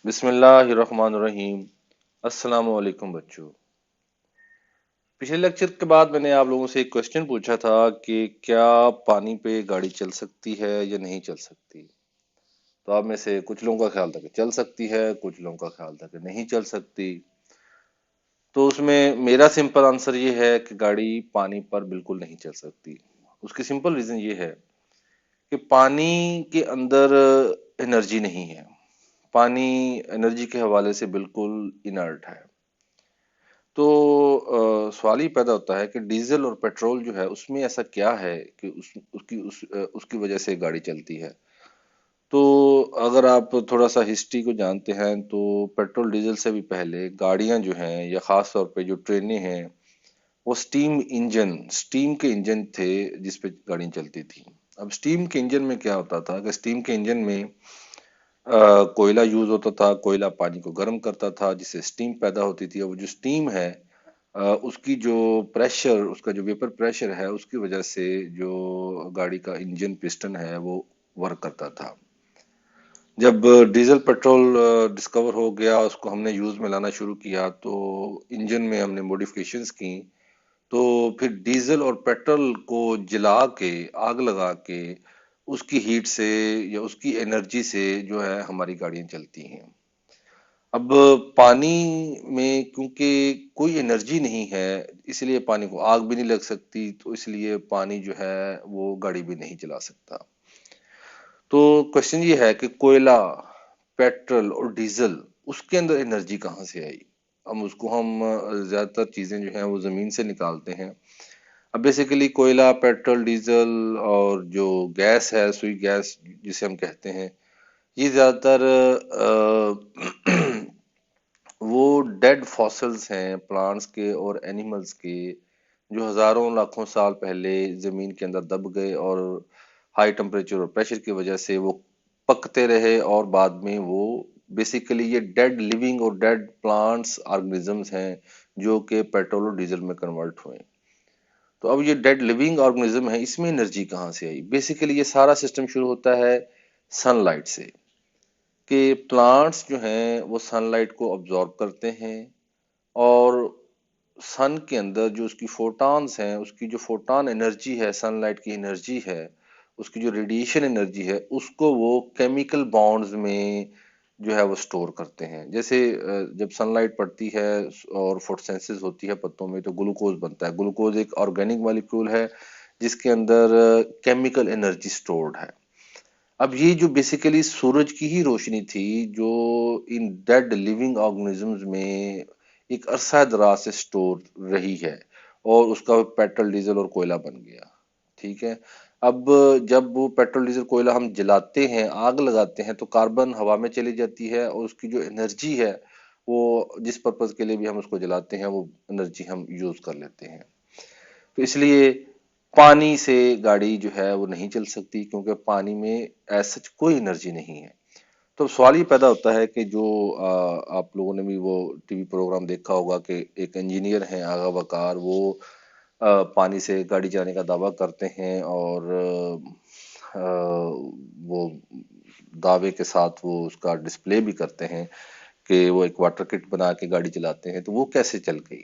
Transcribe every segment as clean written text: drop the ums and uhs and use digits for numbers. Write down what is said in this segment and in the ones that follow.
बिस्मिल्लाहिर्रहमानिर्रहीम। अस्सलाम वालेकुम बच्चों। पिछले लेक्चर के बाद मैंने आप लोगों से एक क्वेश्चन पूछा था कि क्या पानी पे गाड़ी चल सकती है या नहीं चल सकती। तो आप में से कुछ लोगों का ख्याल था कि चल सकती है, कुछ लोगों का ख्याल था कि नहीं चल सकती। तो उसमें मेरा सिंपल आंसर ये है कि गाड़ी पानी पर बिल्कुल नहीं चल सकती। उसकी सिंपल रीजन ये है कि पानी के अंदर एनर्जी नहीं है। पानी एनर्जी के हवाले से बिल्कुल इनर्ट है। तो सवाल ये पैदा होता है कि डीजल और पेट्रोल जो है उसमें ऐसा क्या है कि उसकी वजह से गाड़ी चलती है। तो अगर आप थोड़ा सा हिस्ट्री को जानते हैं तो पेट्रोल डीजल से भी पहले गाड़ियां जो हैं या खास तौर पे जो ट्रेनें हैं वो स्टीम के इंजन थे जिस पे गाड़ियां चलती थी। अब स्टीम के इंजन में क्या होता था कि स्टीम के इंजन में कोयला यूज होता था। कोयला पानी को गर्म करता था जिससे स्टीम पैदा होती थी और वो जो स्टीम है उसकी जो प्रेशर उसका जो वेपर प्रेशर है उसकी वजह से जो गाड़ी का इंजन पिस्टन है वो वर्क करता था। जब डीजल पेट्रोल डिस्कवर हो गया उसको हमने यूज में लाना शुरू किया तो इंजन में हमने मॉडिफिकेशंस की। तो फिर डीजल और पेट्रोल को जला के आग लगा के उसकी हीट से या उसकी एनर्जी से जो है हमारी गाड़ियां चलती हैं। अब पानी में क्योंकि कोई एनर्जी नहीं है इसलिए पानी को आग भी नहीं लग सकती, तो इसलिए पानी जो है वो गाड़ी भी नहीं चला सकता। तो क्वेश्चन ये है कि कोयला, पेट्रोल और डीजल उसके अंदर एनर्जी कहाँ से आई। हम ज्यादातर चीजें जो हैं वो जमीन से निकालते हैं। अब बेसिकली कोयला, पेट्रोल, डीजल और जो गैस है, सुई गैस जिसे हम कहते हैं, ये ज्यादातर वो डेड फॉसिल्स हैं प्लांट्स के और एनिमल्स के जो हजारों लाखों साल पहले जमीन के अंदर दब गए और हाई टेम्परेचर और प्रेशर की वजह से वो पकते रहे और बाद में वो बेसिकली ये डेड लिविंग और डेड प्लांट्स ऑर्गेनिजम्स हैं जो कि पेट्रोल और डीजल में कन्वर्ट हुए। तो अब ये डेड लिविंग ऑर्गेनिज्म है, इसमें एनर्जी कहाँ से आई। बेसिकली ये सारा सिस्टम शुरू होता है सनलाइट से कि प्लांट्स जो हैं वो सनलाइट को ऑब्जॉर्ब करते हैं और सन के अंदर जो उसकी फोटॉन्स हैं, उसकी जो फोटॉन एनर्जी है, सनलाइट की एनर्जी है, उसकी जो रेडिएशन एनर्जी है, उसको वो केमिकल बॉन्ड्स में जो है वो स्टोर करते हैं। जैसे जब सनलाइट पड़ती है और फोटोसिंथेसिस होती है पत्तों में तो ग्लूकोज बनता है। ग्लूकोज एक ऑर्गेनिक मॉलिक्यूल है जिसके अंदर केमिकल एनर्जी स्टोर्ड है। अब ये जो बेसिकली सूरज की ही रोशनी थी जो इन डेड लिविंग ऑर्गेनिजम्स में एक अरसा दराज से स्टोर रही है और उसका पेट्रोल डीजल और कोयला बन गया। ठीक है। अब जब वो पेट्रोल डीजल कोयला हम जलाते हैं, आग लगाते हैं, तो कार्बन हवा में चली जाती है और उसकी जो एनर्जी है वो जिस पर्पज के लिए भी हम उसको जलाते हैं वो एनर्जी हम यूज कर लेते हैं। तो इसलिए पानी से गाड़ी जो है वो नहीं चल सकती क्योंकि पानी में ऐसा कोई एनर्जी नहीं है। तो सवाल ये पैदा होता है कि जो आप लोगों ने भी वो टीवी प्रोग्राम देखा होगा कि एक इंजीनियर हैं आगा वकार, वो पानी से गाड़ी चलाने का दावा करते हैं और वो दावे के साथ वो उसका डिस्प्ले भी करते हैं कि वो एक वाटर किट बना के गाड़ी चलाते हैं। तो वो कैसे चल गई।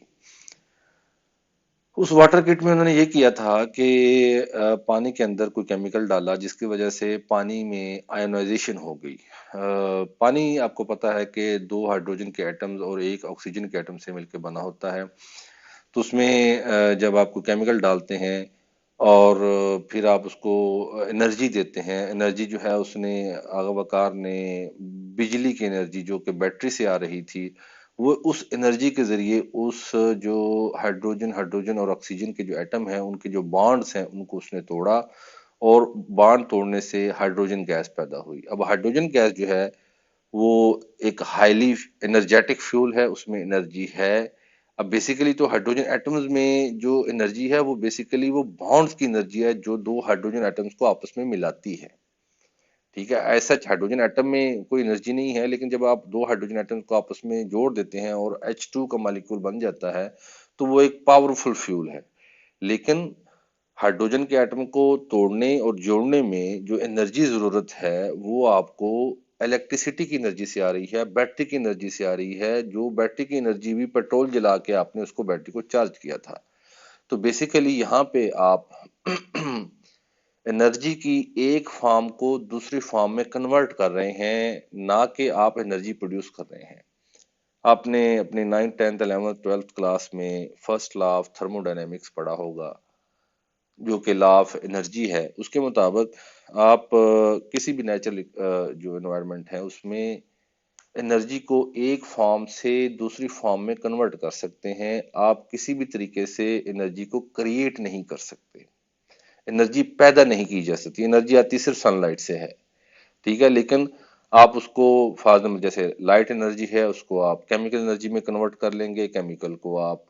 उस वाटर किट में उन्होंने ये किया था कि पानी के अंदर कोई केमिकल डाला जिसकी वजह से पानी में आयोनाइजेशन हो गई। पानी आपको पता है कि दो हाइड्रोजन के एटम्स और एक ऑक्सीजन के एटम से मिलकर बना होता है। तो उसमें जब आप कोई केमिकल डालते हैं और फिर आप उसको एनर्जी देते हैं, एनर्जी जो है उसने आगा वकार ने बिजली की एनर्जी जो कि बैटरी से आ रही थी वो उस एनर्जी के जरिए उस जो हाइड्रोजन हाइड्रोजन और ऑक्सीजन के जो एटम हैं उनके जो बॉन्ड्स हैं उनको उसने तोड़ा और बॉन्ड तोड़ने से हाइड्रोजन गैस पैदा हुई। अब हाइड्रोजन गैस जो है वो एक हाईली एनर्जेटिक फ्यूल है, उसमें एनर्जी है। अब बेसिकली तो हाइड्रोजन एटम्स में जो एनर्जी है वो बेसिकली वो बॉन्ड्स की एनर्जी है जो दो हाइड्रोजन एटम्स को आपस में मिलाती है। ठीक है। ऐसा हाइड्रोजन एटम में कोई एनर्जी नहीं है लेकिन जब आप दो हाइड्रोजन एटम्स को आपस में जोड़ देते हैं और H2 का मॉलिक्यूल बन जाता है तो वो एक पावरफुल फ्यूल है। लेकिन हाइड्रोजन के एटम को तोड़ने और जोड़ने में जो एनर्जी जरूरत है वो आपको इलेक्ट्रिसिटी की एनर्जी से आ रही है, बैटरी की एनर्जी से आ रही है, जो बैटरी की एनर्जी भी पेट्रोल जला के आपने उसको बैटरी को चार्ज किया था। तो बेसिकली यहाँ पे आप एनर्जी की एक फॉर्म को दूसरी फॉर्म में कन्वर्ट कर रहे हैं, ना कि आप एनर्जी प्रोड्यूस कर रहे हैं। आपने अपने 9th 10th 11th 12th class में फर्स्ट लॉ ऑफ थर्मोडायनेमिक्स पढ़ा होगा, जो कि लॉ ऑफ एनर्जी है। उसके मुताबिक आप किसी भी नेचुरल जो एनवायरनमेंट है उसमें एनर्जी को एक फॉर्म से दूसरी फॉर्म में कन्वर्ट कर सकते हैं। आप किसी भी तरीके से एनर्जी को क्रिएट नहीं कर सकते, एनर्जी पैदा नहीं की जा सकती। एनर्जी आती सिर्फ सनलाइट से है, ठीक है। लेकिन आप उसको फार्दर में, जैसे लाइट एनर्जी है, उसको आप केमिकल एनर्जी में कन्वर्ट कर लेंगे, केमिकल को आप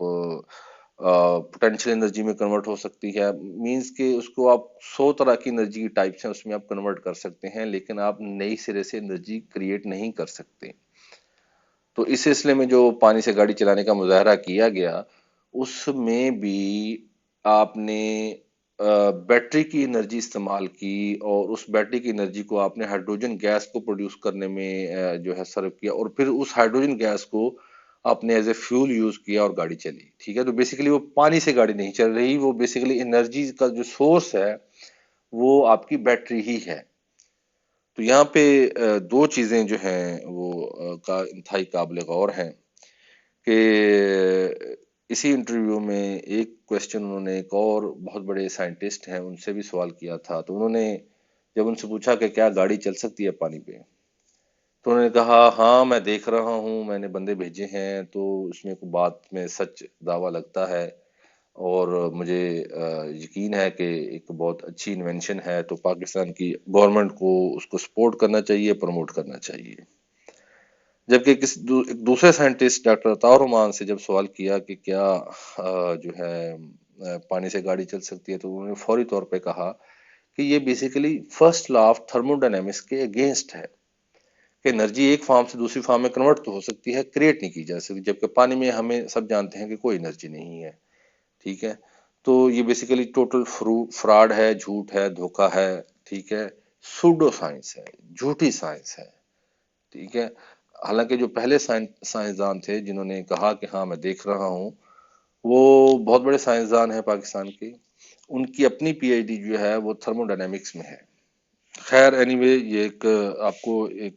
पोटेंशियल एनर्जी में कन्वर्ट हो सकती है। मींस के उसको आप 100 तरह की एनर्जी की टाइप्स हैं उसमें आप कन्वर्ट कर सकते हैं, लेकिन आप नई सिरे से एनर्जी क्रिएट नहीं कर सकते। तो इस सिलसिले में जो पानी से गाड़ी चलाने का मुजाहरा किया गया, उसमें भी आपने बैटरी की एनर्जी इस्तेमाल की, और उस बैटरी की एनर्जी को आपने हाइड्रोजन गैस को प्रोड्यूस करने में जो है सर्व किया, और फिर उस हाइड्रोजन गैस को आपने एज ए फ्यूल यूज किया और गाड़ी चली, ठीक है। तो बेसिकली वो पानी से गाड़ी नहीं चल रही, वो बेसिकली एनर्जी का जो सोर्स है वो आपकी बैटरी ही है। तो यहाँ पे दो चीजें जो हैं वो का इंतहाई काबिल गौर हैं कि इसी इंटरव्यू में एक क्वेश्चन उन्होंने एक और बहुत बड़े साइंटिस्ट हैं उनसे भी सवाल किया था। तो उन्होंने जब उनसे पूछा कि क्या गाड़ी चल सकती है पानी पे, तो उन्होंने कहा हाँ मैं देख रहा हूँ, मैंने बंदे भेजे हैं, तो उसमें को बात में सच दावा लगता है, और मुझे यकीन है कि एक बहुत अच्छी इन्वेंशन है, तो पाकिस्तान की गवर्नमेंट को उसको सपोर्ट करना चाहिए, प्रमोट करना चाहिए। जबकि एक दूसरे साइंटिस्ट डॉक्टर अताउर रहमान से जब सवाल किया कि क्या जो है पानी से गाड़ी चल सकती है, तो उन्होंने फौरी तौर पे कहा कि ये basically first law of thermodynamics के अगेंस्ट है, कि एनर्जी एक फॉर्म से दूसरी फॉर्म में कन्वर्ट तो हो सकती है, क्रिएट नहीं की जा सकती। जबकि पानी में हमें सब जानते हैं कि कोई एनर्जी नहीं है, ठीक है। तो ये बेसिकली टोटल फ्रॉड है, झूठ है, धोखा है, ठीक है, सूडो साइंस है, झूठी साइंस है, ठीक है। हालांकि जो पहले साइंसदान थे जिन्होंने कहा कि हाँ मैं देख रहा हूँ, वो बहुत बड़े साइंसदान हैं पाकिस्तान के, उनकी अपनी पीएचडी जो है वो थर्मोडायनेमिक्स में है। खैर एनीवे, ये एक आपको एक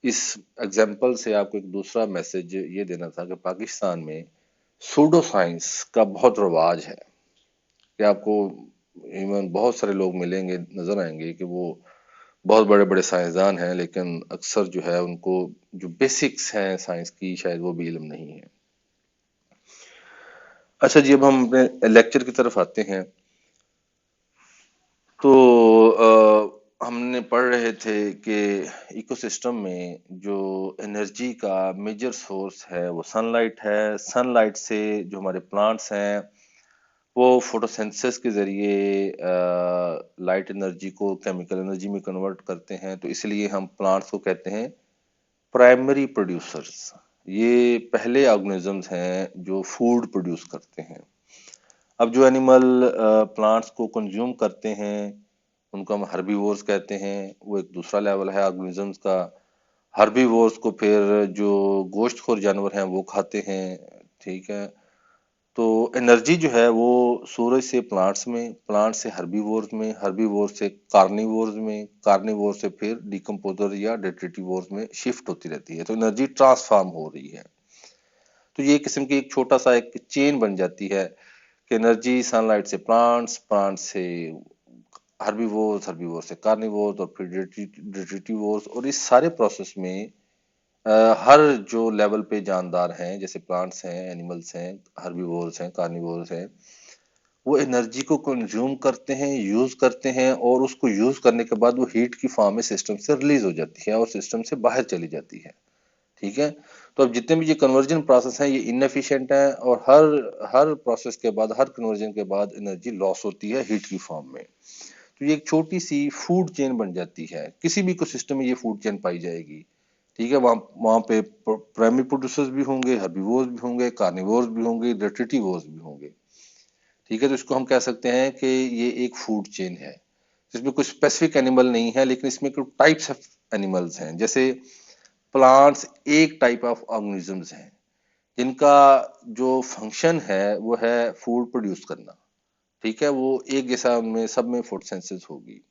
इस एग्जाम्पल से आपको एक दूसरा मैसेज ये देना था कि पाकिस्तान में सूडो साइंस का बहुत रवाज है, कि आपको इवन बहुत सारे लोग मिलेंगे, नजर आएंगे कि वो बहुत बड़े बड़े साइंसदान हैं, लेकिन अक्सर जो है उनको जो बेसिक्स हैं साइंस की शायद वो भी इल्म नहीं है। अच्छा जी, अब हम अपने लेक्चर की तरफ आते हैं। तो हमने पढ़ रहे थे कि इकोसिस्टम में जो एनर्जी का मेजर सोर्स है वो सनलाइट है। सनलाइट से जो हमारे प्लांट्स हैं वो फोटोसिंथेसिस के जरिए लाइट एनर्जी को केमिकल एनर्जी में कन्वर्ट करते हैं, तो इसलिए हम प्लांट्स को कहते हैं प्राइमरी प्रोड्यूसर्स। ये पहले ऑर्गेनिजम्स हैं जो फूड प्रोड्यूस करते हैं। अब जो एनिमल प्लांट्स को कंज्यूम करते हैं उनको हम हर्बीवोर्स कहते हैं, वो एक दूसरा लेवल है ऑर्गेनिजम्स का। हर्बीवोर्स को फिर जो गोश्तखोर जानवर हैं वो खाते हैं, ठीक है। तो एनर्जी जो है वो सूरज से प्लांट्स में, प्लांट से हर्बीवोर्स में, हर्बीवोर से कार्निवोर्स में, कार्निवोर से फिर डिकम्पोजर या डेट्रिटिवोर्स में शिफ्ट होती रहती है। तो एनर्जी ट्रांसफॉर्म हो रही है। तो ये किस्म की एक छोटा सा एक चेन बन जाती है कि एनर्जी सनलाइट से प्लांट्स, प्लांट से हर्बीवोर्स, हर्बीवोर से कार्निवोर्स, और फिर डेट्रिटिवोर्स। और इस सारे प्रोसेस में हर जो लेवल पे जानदार हैं, जैसे प्लांट्स हैं, एनिमल्स हैं, हर्बीवोर्स हैं, कार्निवोर्स हैं, वो एनर्जी को कंज्यूम करते हैं, यूज करते हैं, और उसको यूज करने के बाद वो हीट की फॉर्म में सिस्टम से रिलीज हो जाती है और सिस्टम से बाहर चली जाती है, ठीक है। तो अब जितने भी ये कन्वर्जन प्रोसेस हैं ये इनएफिशिएंट हैं, और हर हर प्रोसेस के बाद, हर कन्वर्जन के बाद एनर्जी लॉस होती है हीट की फॉर्म में। तो ये एक छोटी सी फूड चेन बन जाती है, किसी भी इकोसिस्टम में ये फूड चेन पाई जाएगी, ठीक है। वहां वहां पे प्राइमरी प्रोड्यूसर्स भी होंगे, हर्बीवोर्स भी होंगे, कार्निवोर्स भी होंगे, डेट्रिटिवोर्स भी होंगे, ठीक है। तो इसको हम कह सकते हैं कि ये एक फूड चेन है जिसमें कुछ स्पेसिफिक एनिमल नहीं है, लेकिन इसमें कुछ टाइप्स एनिमल्स हैं। जैसे प्लांट्स एक टाइप ऑफ ऑर्गेनिजम्स हैं जिनका जो फंक्शन है वो है फूड प्रोड्यूस करना। ठीक है, वो एक जैसा उनमें सब में फोटोसिंथेसिस होगी।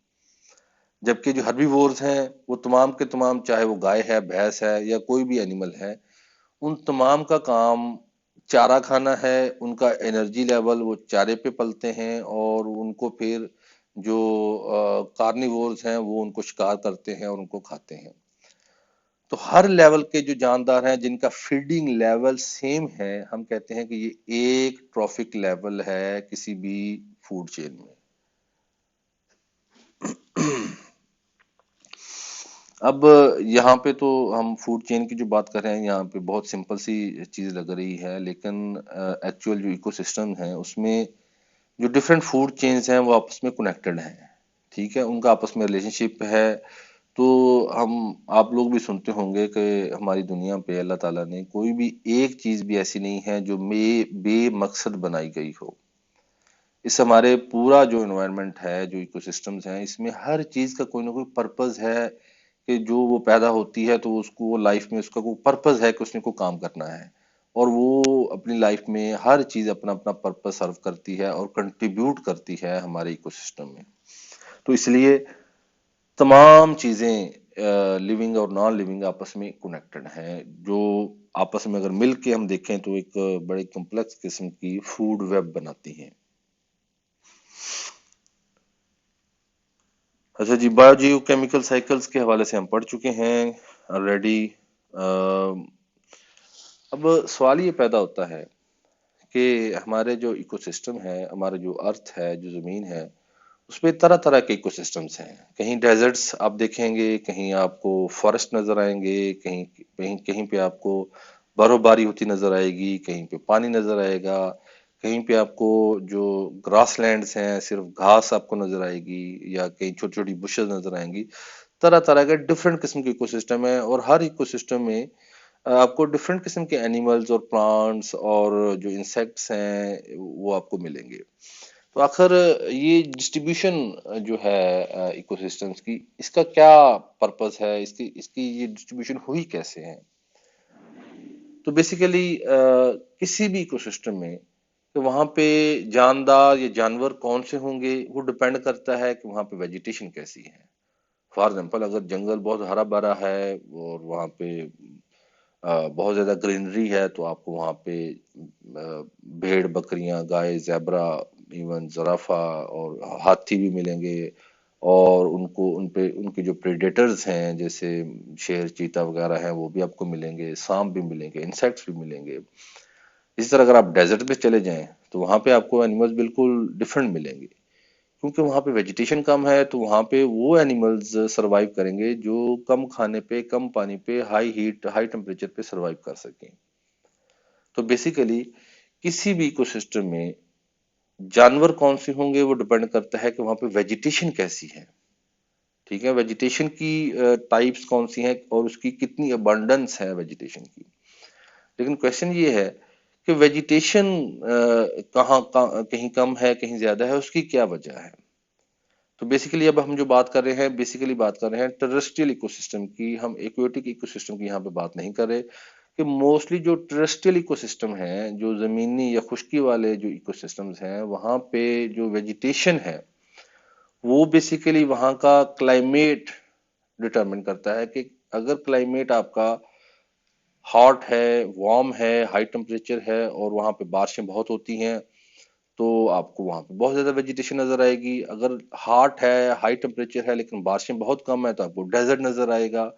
जबकि जो हर्बीवोर्स हैं वो तमाम के तमाम, चाहे वो गाय है, भैंस है या कोई भी एनिमल है, उन तमाम का काम चारा खाना है। उनका एनर्जी लेवल, वो चारे पे पलते हैं और उनको फिर जो कार्निवोर्स हैं वो उनको शिकार करते हैं और उनको खाते हैं। तो हर लेवल के जो जानदार हैं जिनका फीडिंग लेवल सेम है, हम कहते हैं कि ये एक ट्रॉफिक लेवल है किसी भी फूड चेन में। अब यहाँ पे तो हम फूड चेन की जो बात कर रहे हैं, यहाँ पे बहुत सिंपल सी चीज लग रही है, लेकिन एक्चुअल जो इकोसिस्टम है उसमें जो डिफरेंट फूड चेन्स हैं वो आपस में कनेक्टेड हैं। ठीक है, उनका आपस में रिलेशनशिप है। तो हम आप लोग भी सुनते होंगे कि हमारी दुनिया पे अल्लाह ताला ने कोई भी एक चीज भी ऐसी नहीं है जो बेमकसद बनाई गई हो। इस हमारे पूरा जो एनवायरनमेंट है, जो इकोसिस्टम्स हैं, इसमें हर चीज का कोई ना कोई पर्पस है कि जो वो पैदा होती है तो उसको वो लाइफ में उसका कोई पर्पस है कि उसने कोई काम करना है। और वो अपनी लाइफ में हर चीज अपना अपना पर्पस सर्व करती है और कंट्रीब्यूट करती है हमारे इकोसिस्टम में। तो इसलिए तमाम चीजें लिविंग और नॉन लिविंग आपस में कनेक्टेड हैं, जो आपस में अगर मिल के हम देखें तो एक बड़े कॉम्प्लेक्स किस्म की फूड वेब बनाती हैं। अच्छा जी, बायोजियो केमिकल साइकिल्स के हवाले से हम पढ़ चुके हैं ऑलरेडी। अब सवाल ये पैदा होता है कि हमारे जो इकोसिस्टम है, हमारा जो अर्थ है, जो जमीन है, उसपे तरह तरह के इकोसिस्टम्स हैं। कहीं डेजर्ट्स आप देखेंगे, कहीं आपको फॉरेस्ट नजर आएंगे, कहीं कहीं कहीं पे आपको बर्फबारी होती नजर आएगी, कहीं पे पानी नजर आएगा, कहीं पे आपको जो ग्रासलैंड्स हैं सिर्फ घास आपको नजर आएगी, या कहीं छोटी छोटी बुशेस नजर आएंगी। तरह तरह के डिफरेंट किस्म के इकोसिस्टम है और हर इकोसिस्टम में आपको डिफरेंट किस्म के एनिमल्स और प्लांट्स और जो इंसेक्ट्स हैं वो आपको मिलेंगे। तो आखिर ये डिस्ट्रीब्यूशन जो है इकोसिस्टम्स की, इसका क्या पर्पस है, इसकी इसकी ये डिस्ट्रीब्यूशन हुई कैसे है? तो बेसिकली किसी भी इकोसिस्टम में तो वहां पे जानदार या जानवर कौन से होंगे वो डिपेंड करता है कि वहां पे वेजिटेशन कैसी है। फॉर एग्जाम्पल, अगर जंगल बहुत हरा भरा है और वहां पे बहुत ज्यादा ग्रीनरी है तो आपको वहां पे भेड़, बकरियां, गाय, ज़ेब्रा, इवन ज़राफ़ा और हाथी भी मिलेंगे। और उनको उनपे उनके जो प्रेडेटर्स हैं जैसे शेर, चीता वगैरह हैं वो भी आपको मिलेंगे, सांप भी मिलेंगे, इंसेक्ट्स भी मिलेंगे। इसी तरह अगर आप डेजर्ट पे चले जाएं तो वहां पे आपको एनिमल्स बिल्कुल डिफरेंट मिलेंगे, क्योंकि वहां पे वेजिटेशन कम है। तो वहां पे वो एनिमल्स सरवाइव करेंगे जो कम खाने पे, कम पानी पे, हाई हीट, हाई टेम्परेचर पे सरवाइव कर सकें। तो बेसिकली किसी भी इकोसिस्टम में जानवर कौन से होंगे वो डिपेंड करता है कि वहां पे वेजिटेशन कैसी है। ठीक है, वेजिटेशन की टाइप्स कौन सी हैं और उसकी कितनी अबंडेंस है वेजिटेशन की। लेकिन क्वेश्चन ये है कि वेजिटेशन कहीं कम है, कहीं ज्यादा है, उसकी क्या वजह है? तो बेसिकली अब हम जो बात कर रहे हैं, बेसिकली बात कर रहे हैं टेरेस्ट्रियल इकोसिस्टम की, हम एक्वेटिक इकोसिस्टम की यहाँ पे बात नहीं कर रहे। कि मोस्टली जो टेरेस्ट्रियल इकोसिस्टम है, जो जमीनी या खुश्की वाले जो इकोसिस्टम्स हैं, वहां पे जो वेजिटेशन है वो बेसिकली वहां का क्लाइमेट डिटरमिन करता है कि अगर क्लाइमेट आपका हॉट है, वार्म है, हाई टेम्परेचर है और वहां पे बारिशें बहुत होती हैं तो आपको वहां पे बहुत ज्यादा वेजिटेशन नजर आएगी। अगर हॉट है, हाई टेम्परेचर है लेकिन बारिशें बहुत कम है तो आपको डेजर्ट नजर आएगा।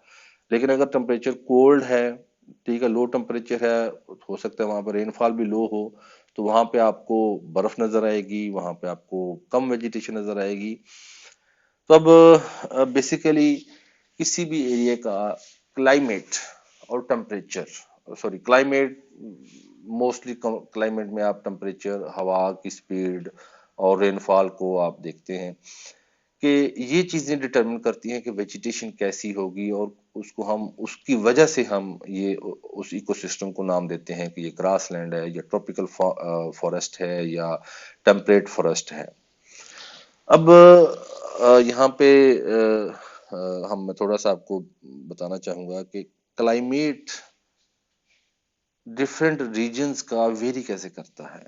लेकिन अगर टेम्परेचर कोल्ड है, ठीक है, लो टेम्परेचर है, हो सकता है वहां पर रेनफॉल भी लो हो, तो वहां पे आपको बर्फ नजर आएगी, वहां पे आपको कम वेजिटेशन नजर आएगी। तो अब बेसिकली किसी भी एरिया का क्लाइमेट और temperature, sorry climate, mostly climate में आप टेम्परेचर, हवा की स्पीड और रेनफॉल को आप देखते हैं कि ये चीजें डिटरमिन करती हैं कि वेजिटेशन कैसी होगी। और उसको हम उसकी वजह से हम ये उस इकोसिस्टम को नाम देते हैं कि ये ग्रासलैंड है या ट्रॉपिकल फॉरेस्ट है या टेम्परेट फॉरेस्ट है। अब यहाँ पे मैं थोड़ा सा आपको बताना चाहूंगा कि क्लाइमेट डिफरेंट रीजन्स का वेरी कैसे करता है।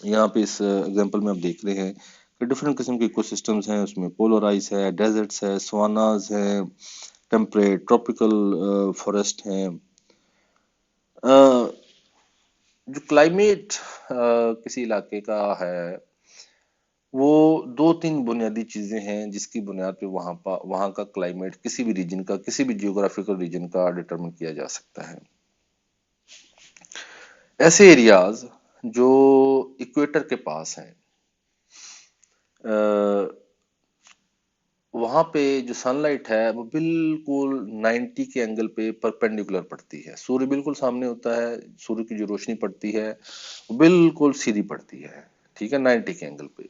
यहाँ पे इस एग्जांपल में आप देख रहे हैं कि डिफरेंट किस्म के इकोसिस्टम्स हैं, उसमें पोलर आइस है, डेजर्ट्स है, सवानाज है, टेम्परेट ट्रॉपिकल फॉरेस्ट हैं। जो क्लाइमेट किसी इलाके का है, वो दो तीन बुनियादी चीजें हैं जिसकी बुनियाद पे वहां का क्लाइमेट किसी भी रीजन का, किसी भी जियोग्राफिकल रीजन का डिटरमिन किया जा सकता है। ऐसे एरियाज जो इक्वेटर के पास हैं, वहां पे जो सनलाइट है वो बिल्कुल 90 के एंगल पे परपेंडिकुलर पड़ती है। सूर्य बिल्कुल सामने होता है, सूर्य की जो रोशनी पड़ती है वो बिल्कुल सीधी पड़ती है, ठीक है, 90 के एंगल पे।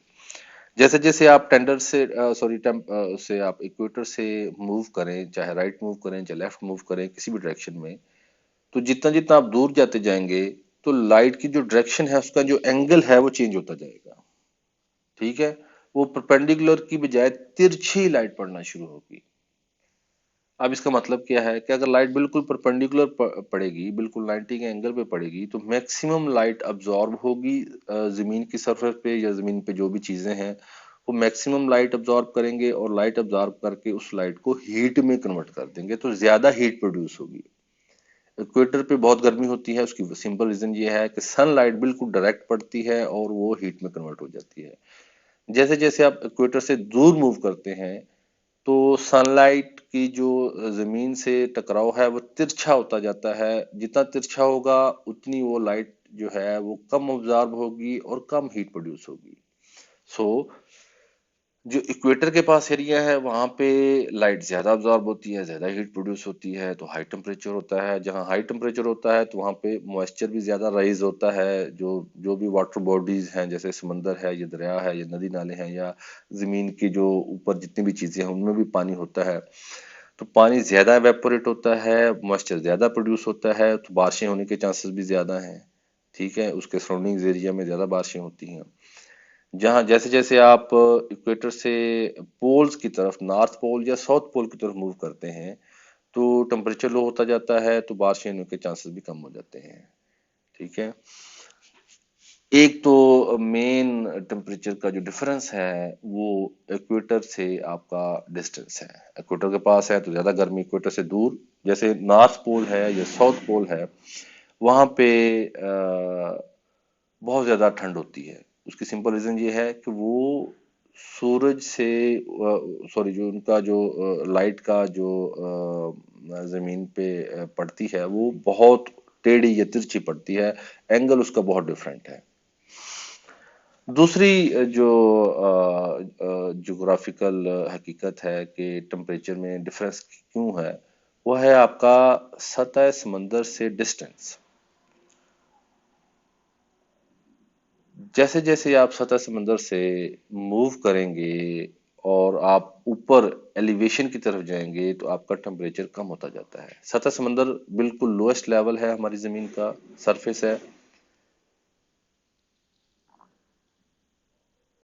जैसे जैसे आप टेंडर से सॉरी टेम्प से आप इक्वेटर से मूव करें, चाहे राइट मूव करें चाहे लेफ्ट मूव करें, किसी भी डायरेक्शन में, तो जितना जितना आप दूर जाते जाएंगे तो लाइट की जो डायरेक्शन है उसका जो एंगल है वो चेंज होता जाएगा, ठीक है। वो परपेंडिकुलर की बजाय तिरछी लाइट पड़ना शुरू होगी। अब इसका मतलब क्या है कि अगर लाइट बिल्कुल परपेंडिकुलर पड़ेगी, बिल्कुल 90 के एंगल पे पड़ेगी, तो मैक्सिमम लाइट अब्जॉर्ब होगी जमीन की सरफेस पे, या जमीन पे जो भी चीजें हैं वो मैक्सिमम लाइट अब्जॉर्ब करेंगे, और लाइट अब्जॉर्ब करके उस लाइट को हीट में कन्वर्ट कर देंगे, तो ज्यादा हीट प्रोड्यूस होगी। इक्वेटर पे बहुत गर्मी होती है, उसकी सिंपल रीजन ये है कि सनलाइट बिल्कुल डायरेक्ट पड़ती है और वो हीट में कन्वर्ट हो जाती है। जैसे जैसे आप इक्वेटर से दूर मूव करते हैं तो सनलाइट की जो जमीन से टकराव है वो तिरछा होता जाता है। जितना तिरछा होगा उतनी वो लाइट जो है वो कम ऑब्जॉर्ब होगी और कम हीट प्रोड्यूस होगी। सो जो इक्वेटर के पास एरिया है वहां पे लाइट ज्यादा अब्जॉर्ब होती है, ज्यादा हीट प्रोड्यूस होती है, तो हाई टेम्परेचर होता है। जहाँ हाई टेम्परेचर होता है तो वहां पे मॉइस्चर भी ज्यादा राइज होता है। जो जो भी वाटर बॉडीज हैं, जैसे समंदर है, या दरिया है, या नदी नाले हैं, या जमीन की जो ऊपर जितनी भी चीजें हैं उनमें भी पानी होता है, तो पानी ज्यादा एवेपोरेट होता है, मॉइस्चर ज्यादा प्रोड्यूस होता है, तो बारिशें होने के चांसेस भी ज्यादा हैं, ठीक है। उसके सराउंडिंग्स एरिया में ज्यादा बारिशें होती हैं। जहां जैसे जैसे आप इक्वेटर से पोल्स की तरफ, नॉर्थ पोल या साउथ पोल की तरफ मूव करते हैं, तो टेम्परेचर लो होता जाता है, तो बारिशें होने के चांसेस भी कम हो जाते हैं, ठीक है। एक तो मेन टेम्परेचर का जो डिफरेंस है वो इक्वेटर से आपका डिस्टेंस है। इक्वेटर के पास है तो ज्यादा गर्मी, इक्वेटर से दूर जैसे नॉर्थ पोल है या साउथ पोल है, वहां पे बहुत ज्यादा ठंड होती है। उसकी सिंपल रीजन ये है कि वो सूरज से सॉरी जो उनका जो लाइट का जो जमीन पे पड़ती है वो बहुत टेढ़ी या तिरछी पड़ती है, एंगल उसका बहुत डिफरेंट है। दूसरी जो ज्योग्राफिकल हकीकत है कि टेम्परेचर में डिफरेंस क्यों है, वो है आपका सतह समंदर से डिस्टेंस। जैसे जैसे आप सतह समंदर से मूव करेंगे और आप ऊपर एलिवेशन की तरफ जाएंगे तो आपका टेम्परेचर कम होता जाता है। सतह समंदर बिल्कुल लोएस्ट लेवल है, हमारी जमीन का सरफेस है,